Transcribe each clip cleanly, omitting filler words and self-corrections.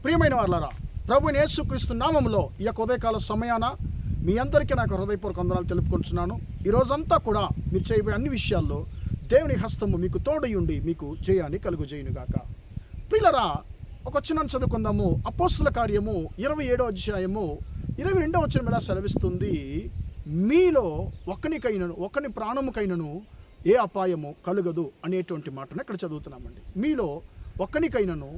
ప్రియమైన వారలారా, ప్రభువైన యేసుక్రీస్తు నామములో ఈ యొక్క ఉదయకాల సమయాన మీ అందరికీ నాకు హృదయపూర్వక వందనాలు తెలుపుకుంటున్నాను. ఈ రోజంతా కూడా మీరు చేయబోయే అన్ని విషయాల్లో దేవుని హస్తము మీకు తోడయుండి మీకు జయాన్ని కలుగుజేయునుగాక. ప్రియులారా, ఒక వచనం చదువుకుందాము. అపోస్తుల కార్యము 27వ అధ్యాయము 22వ వచనం ఇలా సెలవిస్తుంది, మీలో ఒకని ప్రాణముకైనను ఏ అపాయము కలుగదు అనేటువంటి మాటను ఇక్కడ చదువుతున్నామండి. మీలో ఒకనికైనను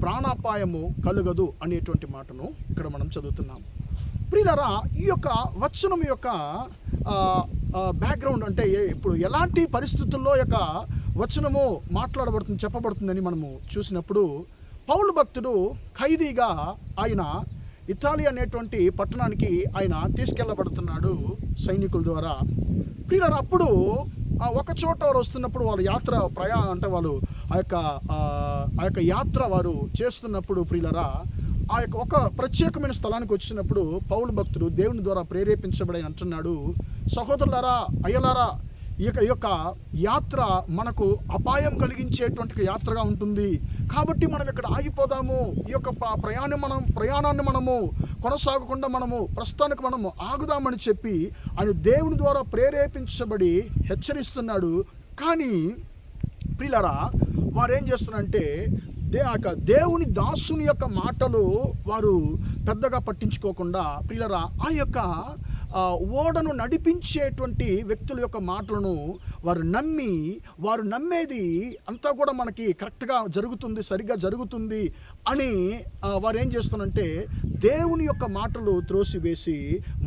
ప్రాణాపాయము కలుగదు అనేటువంటి మాటను ఇక్కడ మనం చదువుతున్నాం. ప్రియులారా, ఈ యొక్క వచనం యొక్క బ్యాక్గ్రౌండ్ అంటే ఇప్పుడు ఎలాంటి పరిస్థితుల్లో యొక్క వచనము మాట్లాడబడుతుంది, చెప్పబడుతుందని మనము చూసినప్పుడు, పౌలు భక్తుడు ఖైదీగా ఆయన ఇతాలి అనేటువంటి పట్టణానికి ఆయన తీసుకెళ్ళబడుతున్నాడు సైనికుల ద్వారా. ప్రియులారా, అప్పుడు ఒక చోట వారు వస్తున్నప్పుడు వాళ్ళ యాత్ర అంటే వాళ్ళు ఆ యొక్క యాత్ర వారు చేస్తున్నప్పుడు ప్రియులారా, ఆ యొక్క ఒక ప్రత్యేకమైన స్థలానికి వచ్చినప్పుడు పౌలు భక్తుడు దేవుని ద్వారా ప్రేరేపించబడి అంటున్నాడు, సహోదరులారా, అయ్యలారా, ఈ యొక్క యాత్ర మనకు అపాయం కలిగించేటువంటి యాత్రగా ఉంటుంది. కాబట్టి మనం ఇక్కడ ఆగిపోదాము. ఈ యొక్క ప్రయాణాన్ని మనము కొనసాగకుండా ప్రస్తుతానికి మనము ఆగుదామని చెప్పి ఆయన దేవుని ద్వారా ప్రేరేపించబడి హెచ్చరిస్తున్నాడు. కానీ ప్రియులారా, వారు ఏం చేస్తున్నారంటే దేవుని దాసుని యొక్క మాటలు వారు పెద్దగా పట్టించుకోకుండా, ప్రియులారా, ఆ యొక్క ఓడను నడిపించేటువంటి వ్యక్తుల యొక్క మాటలను వారు నమ్మేది అంతా కూడా మనకి కరెక్ట్గా జరుగుతుంది, సరిగ్గా జరుగుతుంది అని వారు ఏం చేస్తున్నారంటే దేవుని యొక్క మాటలు త్రోసివేసి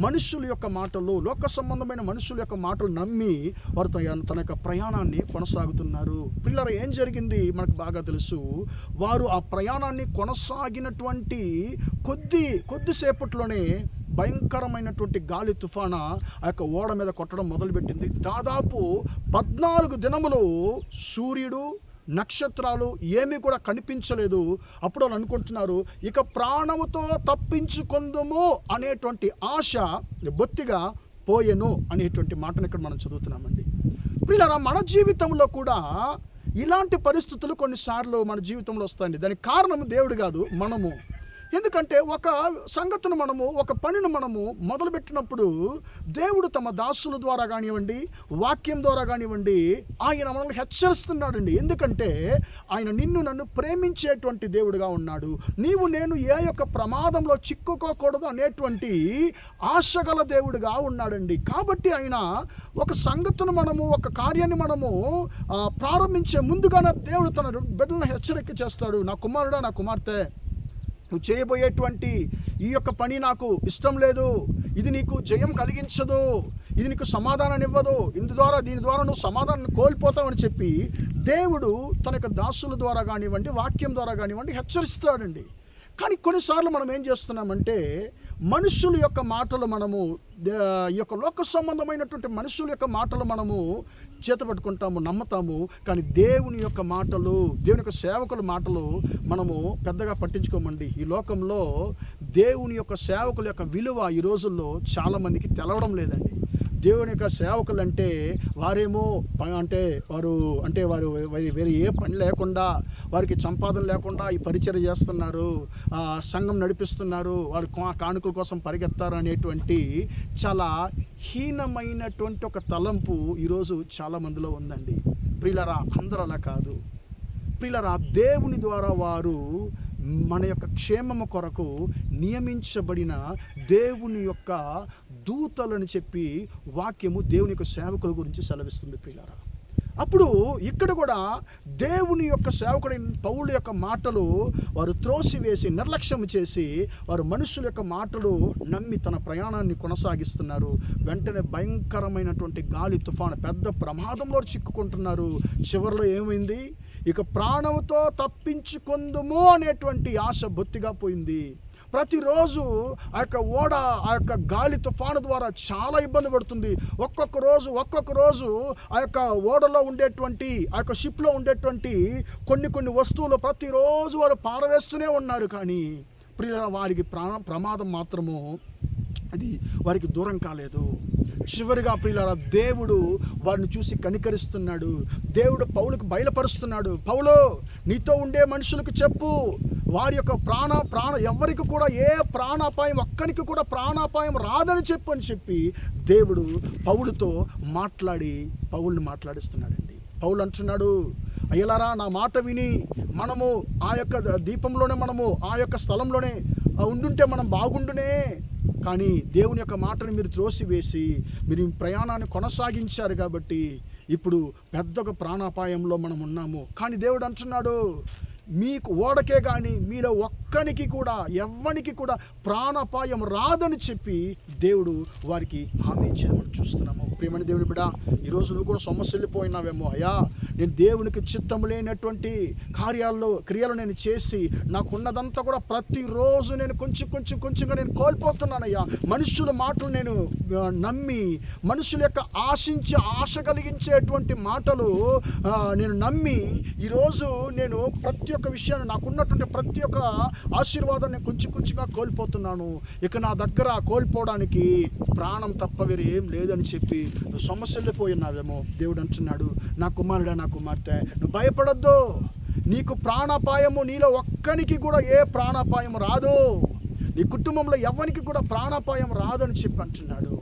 మనుషుల యొక్క మాటలు, లోక సంబంధమైన మనుషుల యొక్క మాటలు నమ్మి వారు తన యొక్క ప్రయాణాన్ని కొనసాగుతున్నారు. పిల్లలు ఏం జరిగింది మనకు బాగా తెలుసు. వారు ఆ ప్రయాణాన్ని కొనసాగినటువంటి కొద్దిసేపట్లోనే భయంకరమైనటువంటి గాలి తుఫాన ఆ యొక్క ఓడ మీద కొట్టడం మొదలుపెట్టింది. దాదాపు 14 దినములు సూర్యుడు, నక్షత్రాలు ఏమీ కూడా కనిపించలేదు. అప్పుడు వాళ్ళు అనుకుంటున్నారు, ఇక ప్రాణముతో తప్పించుకుందుము అనేటువంటి ఆశ బొత్తిగా పోయెను అనేటువంటి మాటను ఇక్కడ మనం చదువుతున్నామండి. ప్రియులారా, మన జీవితంలో కూడా ఇలాంటి పరిస్థితులు కొన్నిసార్లు మన జీవితంలో వస్తాయండి. దానికి కారణం దేవుడు కాదు, మనము. ఎందుకంటే ఒక సంగతిని ఒక పనిని మొదలుపెట్టినప్పుడు దేవుడు తమ దాసుల ద్వారా కానివ్వండి, వాక్యం ద్వారా కానివ్వండి, ఆయన మనల్ని హెచ్చరిస్తున్నాడండి. ఎందుకంటే ఆయన నన్ను ప్రేమించేటువంటి దేవుడుగా ఉన్నాడు. నేను ఏ యొక్క ప్రమాదంలో చిక్కుకోకూడదు అనేటువంటి ఆశగల దేవుడుగా ఉన్నాడండి. కాబట్టి ఆయన ఒక సంగతిని ఒక కార్యాన్ని ప్రారంభించే ముందుగానే దేవుడు తన బిడ్డలను హెచ్చరిక చేస్తాడు. నా కుమారుడా, నా కుమార్తె, నువ్వు చేయబోయేటువంటి ఈ యొక్క పని నాకు ఇష్టం లేదు, ఇది నీకు జయం కలిగించదు, ఇది నీకు సమాధానాన్ని ఇవ్వదు, దీని ద్వారా నువ్వు సమాధానాన్ని కోల్పోతావని చెప్పి దేవుడు తన యొక్క దాసుల ద్వారా కానివ్వండి, వాక్యం ద్వారా కానివ్వండి హెచ్చరిస్తాడండి. కానీ కొన్నిసార్లు మనం ఏం చేస్తున్నామంటే మనుషుల యొక్క మాటలు ఈ యొక్క లోక సంబంధమైనటువంటి మనుషుల యొక్క మాటలు చేతపట్టుకుంటాము, నమ్ముతాము. కానీ దేవుని యొక్క మాటలు, దేవుని యొక్క సేవకుల మాటలు పెద్దగా పట్టించుకోమండి. ఈ లోకంలో దేవుని యొక్క సేవకుల యొక్క విలువ ఈ రోజుల్లో చాలామందికి తెలవడం లేదండి. దేవుని యొక్క సేవకులు అంటే వారేమో వారు వేరే ఏ పని లేకుండా, వారికి సంపాదన లేకుండా ఈ పరిచర్య చేస్తున్నారు, సంఘం నడిపిస్తున్నారు, వారు కానుకల కోసం పరిగెత్తారు అనేటువంటి చాలా హీనమైనటువంటి ఒక తలంపు ఈరోజు చాలా మందిలో ఉందండి. ప్రియులారా, అందరూ అలా కాదు. ప్రియులారా, దేవుని ద్వారా వారు మన యొక్క క్షేమము కొరకు నియమించబడిన దేవుని యొక్క దూతలని చెప్పి వాక్యము దేవుని యొక్క సేవకుల గురించి సెలవిస్తుంది. ప్రియులారా, అప్పుడు ఇక్కడ కూడా దేవుని యొక్క సేవకుడైన పౌలు యొక్క మాటలు వారు త్రోసివేసి నిర్లక్ష్యం చేసి వారు మనుషుల యొక్క మాటలు నమ్మి తన ప్రయాణాన్ని కొనసాగిస్తున్నారు. వెంటనే భయంకరమైనటువంటి గాలి తుఫాను పెద్ద ప్రమాదంలో చిక్కుకుంటున్నారు. చివరిలో ఏమైంది? ఇక ప్రాణంతో తప్పించుకుందుము అనేటువంటి ఆశ బొత్తిగా పోయింది. ప్రతిరోజు ఆ యొక్క ఓడ ఆ యొక్క గాలి తుఫాను ద్వారా చాలా ఇబ్బంది పడుతుంది. ఒక్కొక్క రోజు ఆ యొక్క ఓడలో ఉండేటువంటి ఆ యొక్క షిప్లో ఉండేటువంటి కొన్ని వస్తువులు ప్రతిరోజు వారు పారవేస్తూనే ఉన్నారు. కానీ వారికి ప్రమాదం మాత్రము అది వారికి దూరం కాలేదు. చివరిగా ప్రియులారా, దేవుడు వారిని చూసి కనికరిస్తున్నాడు. దేవుడు పౌలుకు బయలుపరుస్తున్నాడు, పౌలు నీతో ఉండే మనుషులకు చెప్పు, వారి యొక్క ప్రాణ ఎవరికి కూడా ఏ ప్రాణాపాయం, ఒక్కనికి కూడా ప్రాణాపాయం రాదని చెప్పు అని చెప్పి దేవుడు పౌలుతో పౌలుని మాట్లాడిస్తున్నాడండి. పౌలు అంటున్నాడు, అయ్యలారా నా మాట విని మనము ఆ యొక్క దీపంలోనే, మనము ఆ యొక్క స్థలంలోనే ఉండుంటే మనం బాగుండునే. కానీ దేవుని యొక్క మాటను మీరు త్రోసివేసి మీరు ప్రయాణాన్ని కొనసాగించారు కాబట్టి ఇప్పుడు పెద్ద ఒక ప్రాణాపాయంలో మనం ఉన్నాము. కానీ దేవుడు అంటున్నాడు, మీకు ఓడకే కానీ మీలో ఒక్కనికి కూడా ఎవ్వనికి కూడా ప్రాణాపాయం రాదని చెప్పి దేవుడు వారికి హామీ ఇచ్చేది మనం చూస్తున్నాము. ప్రియమైన దేవుని బిడ్డ, ఈరోజు నువ్వు కూడా సమస్య వెళ్ళిపోయినావేమో, అయ్యా నేను దేవునికి చిత్తం లేనటువంటి క్రియలు నేను చేసి నాకున్నదంతా కూడా ప్రతిరోజు నేను కొంచెంగా నేను కోల్పోతున్నానయ్యా. మనుషుల మాటలు నేను నమ్మి, మనుషుల యొక్క ఆశ కలిగించేటువంటి మాటలు నేను నమ్మి ఈరోజు నేను ప్రతి ఒక్క విషయాన్ని, నాకున్నటువంటి ప్రతి ఒక్క ఆశీర్వాదాన్ని కొంచెంగా కోల్పోతున్నాను. ఇక నా దగ్గర కోల్పోవడానికి ప్రాణం తప్ప వేరే ఏం లేదని చెప్పి నువ్వు సమస్యలు పోయినావేమో. దేవుడు అంటున్నాడు, నా కుమారుడా, నా కుమార్తె, నువ్వు భయపడొద్దు. నీకు ప్రాణాపాయము, నీలో ఒక్కనికి కూడా ఏ ప్రాణాపాయం రాదు, నీ కుటుంబంలో ఎవరికి కూడా ప్రాణాపాయం రాదని చెప్పి అంటున్నాడు.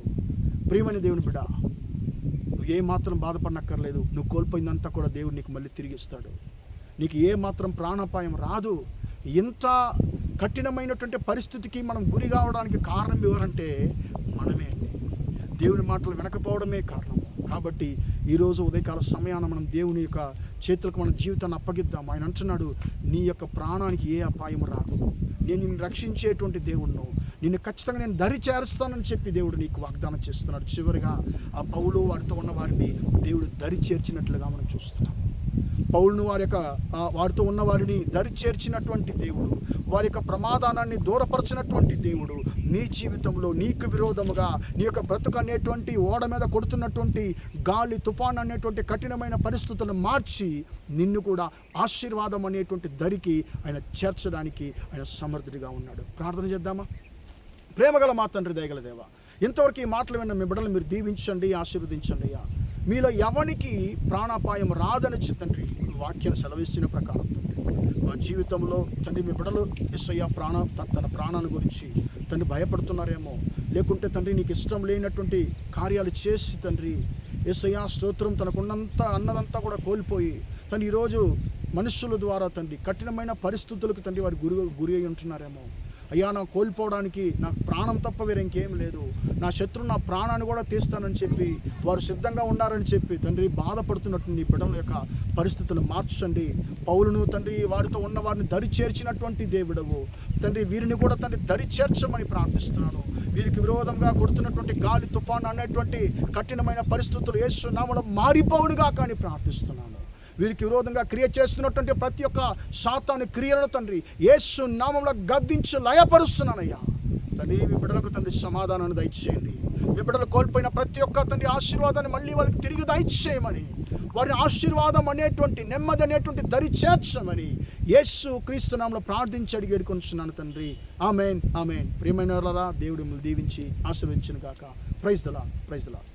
ప్రియమైన దేవుని బిడ్డ, నువ్వు ఏ మాత్రం బాధపడనక్కర్లేదు. నువ్వు కోల్పోయిందంతా కూడా దేవుడు నీకు మళ్ళీ తిరిగిస్తాడు. నీకు ఏ మాత్రం ప్రాణాపాయం రాదు. ఇంత కఠినమైనటువంటి పరిస్థితికి మనం గురి కావడానికి కారణం ఎవరంటే మనమే అండి. దేవుని మాటలు వినకపోవడమే కారణం. కాబట్టి ఈరోజు ఉదయకాల సమయాన మనం దేవుని యొక్క చేతులకు మన జీవితాన్ని అప్పగిద్దాం. ఆయన అంటున్నాడు, నీ యొక్క ప్రాణానికి ఏ అపాయం రాదు, నేను నిన్ను రక్షించేటువంటి దేవుణ్ణు, నిన్ను ఖచ్చితంగా నేను దరి చేరుస్తానని చెప్పి దేవుడు నీకు వాగ్దానం చేస్తున్నాడు. చివరిగా ఆ పౌలు వారితో ఉన్న వారిని దేవుడు దరి చేర్చినట్లుగా మనం చూస్తున్నాం. పౌలును వారితో ఉన్న వారిని దరి చేర్చినటువంటి దేవుడు, వారి యొక్క ప్రమాదానాన్ని దూరపరచినటువంటి దేవుడు నీ జీవితంలో నీకు విరోధముగా నీ యొక్క బ్రతుకు అనేటువంటి ఓడ మీద కొడుతున్నటువంటి గాలి తుఫాన్ అనేటువంటి కఠినమైన పరిస్థితులను మార్చి నిన్ను కూడా ఆశీర్వాదం అనేటువంటి దరికి ఆయన చేర్చడానికి ఆయన సమర్థుడిగా ఉన్నాడు. ప్రార్థన చేద్దామా? ప్రేమగల మా తండ్రి, దయగల దేవా, ఇంతవరకు ఈ మాటలు విన్న మీ బిడ్డలు మీరు దీవించండి, ఆశీర్వదించండి అయ్యా. మీలో ఎవరికి ప్రాణాపాయం రాదని తండ్రి వాక్యాన్ని సెలవిస్తున్న ప్రకారం తండ్రి మా జీవితంలో తండ్రి మీ బిడ్డలు యేసయ్య తన ప్రాణాన్ని గురించి తండ్రి భయపడుతున్నారేమో, లేకుంటే తండ్రి నీకు ఇష్టం లేనటువంటి కార్యాలు చేసి తండ్రి యేసయ్య స్తోత్రం అన్నదంతా కూడా కోల్పోయి తండ్రి ఈరోజు మనుషుల ద్వారా తండ్రి కఠినమైన పరిస్థితులకు తండ్రి వారు గురి అయి ఉంటున్నారేమో. అయ్యా, నా కోల్పోవడానికి నాకు ప్రాణం తప్ప వేరే ఇంకేం లేదు, నా శత్రువు నా ప్రాణాన్ని కూడా తీస్తానని చెప్పి వారు సిద్ధంగా ఉన్నారని చెప్పి తండ్రి బాధపడుతున్నట్టు నీ బిడ్డల యొక్క పరిస్థితులు మార్చండి. పౌలును తండ్రి వారితో ఉన్న వారిని దరి చేర్చినటువంటి దేవుడవు తండ్రి, వీరిని కూడా తండ్రి దరి చేర్చమని ప్రార్థిస్తున్నాను. వీరికి విరోధంగా కొడుతున్నటువంటి గాలి తుఫాను అనేటువంటి కఠినమైన పరిస్థితులు యేసు నామములో మారిపోవునుగా కానీ ప్రార్థిస్తున్నాను. వీరికి విరోధంగా క్రియ చేస్తున్నటువంటి ప్రతి ఒక్క సాతాను క్రియలను తండ్రి యేసు నామములో గద్దించి లయపరుస్తున్నానయ్యా. తండ్రి మీ బిడ్డలకు తండ్రి సమాధానాన్ని దయచేయండి. మీ బిడ్డలు కోల్పోయిన ప్రతి ఒక్క తండ్రి ఆశీర్వాదాన్ని మళ్ళీ వాళ్ళకి తిరిగి దయచేయమని, వారి ఆశీర్వాదం అనేటువంటి నెమ్మది అనేటువంటి దరి చేర్చమని యేసు క్రీస్తు నామములో ప్రార్థించి అడిగి వేడుకొంటున్నాను తండ్రి. ఆమేన్, ఆమేన్. ప్రియమైన వారలారా, దేవుడు మిమ్మల్ని దీవించి ఆశీర్వదించును గాక. Praise the lord.